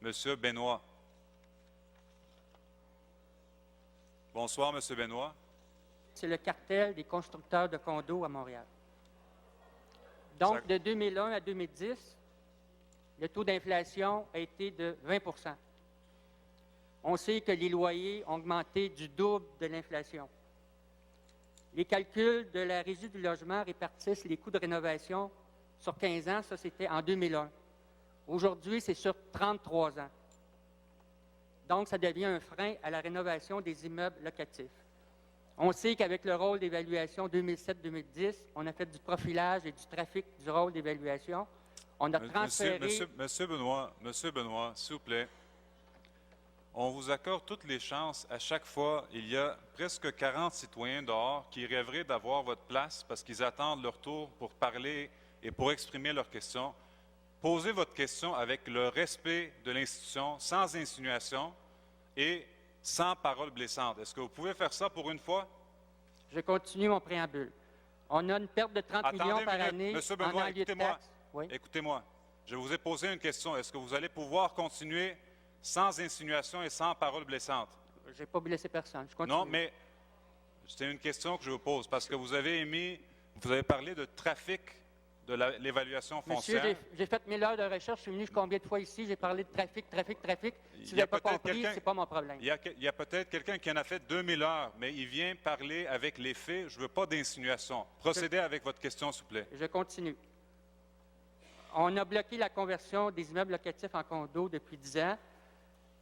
Monsieur Benoit. Bonsoir, Monsieur Benoit. C'est le cartel des constructeurs de condos à Montréal. Donc, Ça- de 2001 à 2010, le taux d'inflation a été de 20 %. On sait que les loyers ont augmenté du double de l'inflation. Les calculs de la Régie du logement répartissent les coûts de rénovation sur 15 ans. Ça, c'était en 2001. Aujourd'hui, c'est sur 33 ans. Donc, ça devient un frein à la rénovation des immeubles locatifs. On sait qu'avec le rôle d'évaluation 2007-2010, on a fait du profilage et du trafic du rôle d'évaluation. On a transféré... Monsieur Benoit, s'il vous plaît. On vous accorde toutes les chances. À chaque fois, il y a presque 40 citoyens dehors qui rêveraient d'avoir votre place parce qu'ils attendent leur tour pour parler et pour exprimer leurs questions. Posez votre question avec le respect de l'institution, sans insinuation et sans paroles blessantes. Est-ce que vous pouvez faire ça pour une fois? Je continue mon préambule. On a une perte de 30 millions par année Monsieur en Benoit, enlieu de écoutez-moi. taxes. Oui. Écoutez-moi. Je vous ai posé une question. Est-ce que vous allez pouvoir continuer sans insinuation et sans paroles blessantes? Je n'ai pas blessé personne. Je continue. Non, mais c'est une question que je vous pose parce que vous avez parlé de trafic de l'évaluation Monsieur, foncière. j'ai fait 1000 heures de recherche. Je suis venu combien de fois ici? J'ai parlé de trafic. Si vous n'avez pas compris, ce n'est pas mon problème. Il y a peut-être quelqu'un qui en a fait 2000 heures, mais il vient parler avec les faits. Je ne veux pas d'insinuation. Procédez avec votre question, s'il vous plaît. Je continue. On a bloqué la conversion des immeubles locatifs en condos depuis 10 ans.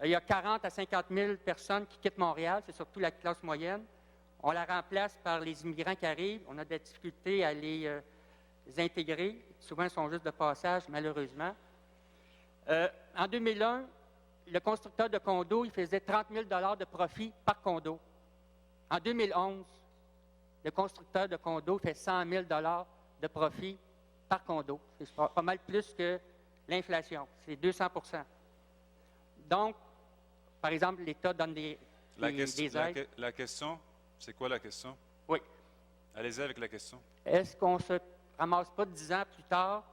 Il y a 40 à 50 000 personnes qui quittent Montréal. C'est surtout la classe moyenne. On la remplace par les immigrants qui arrivent. On a des difficultés à les intégrer. Souvent, ils sont juste de passage, malheureusement. En 2001, le constructeur de condos, il faisait 30 000 $ de profit par condo. En 2011, le constructeur de condos fait 100 000 $ de profit par condo. C'est pas mal plus que l'inflation. C'est 200 %. Donc, par exemple, l'État donne des aides. La question, c'est quoi la question? Oui. Allez-y avec la question. Est-ce qu'on ne se ramasse pas 10 ans plus tard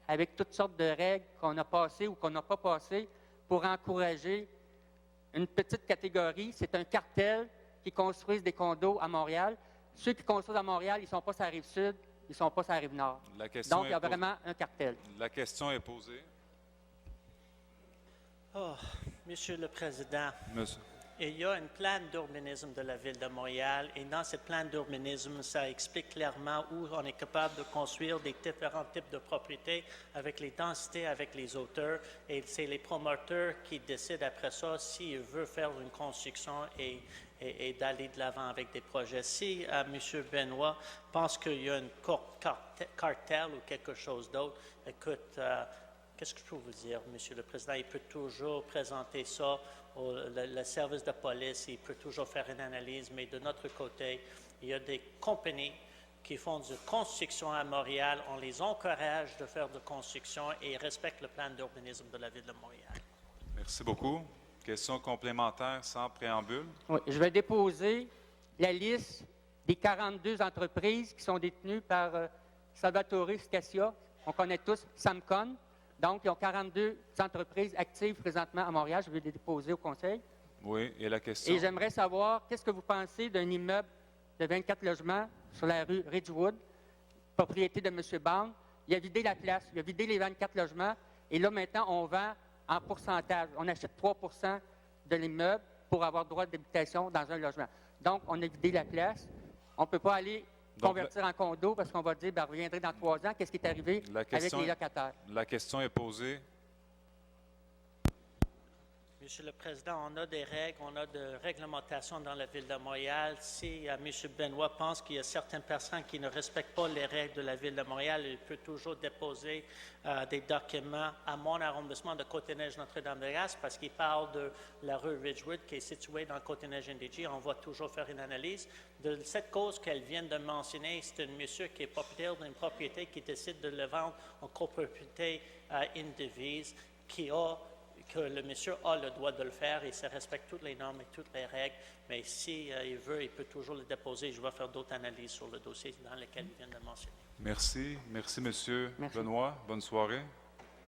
avec toutes sortes de règles qu'on a passées ou qu'on n'a pas passées pour encourager une petite catégorie? C'est un cartel qui construise des condos à Montréal. Ceux qui construisent à Montréal, ils ne sont pas sur la Rive-Sud, ils ne sont pas sur la Rive-Nord. Donc, il y a vraiment un cartel. La question est posée. Oh, Monsieur le Président, Monsieur. il y a un plan d'urbanisme de la Ville de Montréal et dans ce plan d'urbanisme, ça explique clairement où on est capable de construire des différents types de propriétés avec les densités, avec les hauteurs et c'est les promoteurs qui décident après ça s'ils veulent faire une construction et d'aller de l'avant avec des projets. Si M. Benoit pense qu'il y a une cartel ou quelque chose d'autre, écoute, qu'est-ce que je peux vous dire, Monsieur le Président? Il peut toujours présenter ça le service de police, il peut toujours faire une analyse, mais de notre côté, il y a des compagnies qui font de construction à Montréal. On les encourage de faire de construction et respectent le plan d'urbanisme de la Ville de Montréal. Merci beaucoup. Question complémentaire sans préambule. Oui, je vais déposer la liste des 42 entreprises qui sont détenues par Salvatore Scassia. On connaît tous Samcon. Donc, ils ont 42 entreprises actives présentement à Montréal. Je vais les déposer au Conseil. Oui, et la question? Et j'aimerais savoir, qu'est-ce que vous pensez d'un immeuble de 24 logements sur la rue Ridgewood, propriété de M. Bond? Il a vidé la place, il a vidé les 24 logements. Et là, maintenant, on vend en pourcentage. On achète 3 % de l'immeuble pour avoir droit d'habitation dans un logement. Donc, on a vidé la place. On ne peut pas aller convertir en condo parce qu'on va dire, ben, reviendrez dans 3 ans. Qu'est-ce qui est arrivé avec les locataires? La question est posée. Monsieur le Président, on a des règles, on a de réglementations dans la Ville de Montréal. Si M. Benoit pense qu'il y a certaines personnes qui ne respectent pas les règles de la Ville de Montréal, il peut toujours déposer des documents à mon arrondissement de Côte-des-Neiges-Notre-Dame-de-Grâce parce qu'il parle de la rue Ridgewood qui est située dans Côte-des-Neiges-NDG. On va toujours faire une analyse. De cette cause qu'elle vient de mentionner, c'est un monsieur qui est propriétaire d'une propriété qui décide de le vendre en copropriété indivise que le monsieur a le droit de le faire et ça respecte toutes les normes et toutes les règles. Mais si il veut, il peut toujours le déposer. Je vais faire d'autres analyses sur le dossier dans lequel il vient de mentionner. Merci. Merci, Monsieur Benoit. Bonne soirée.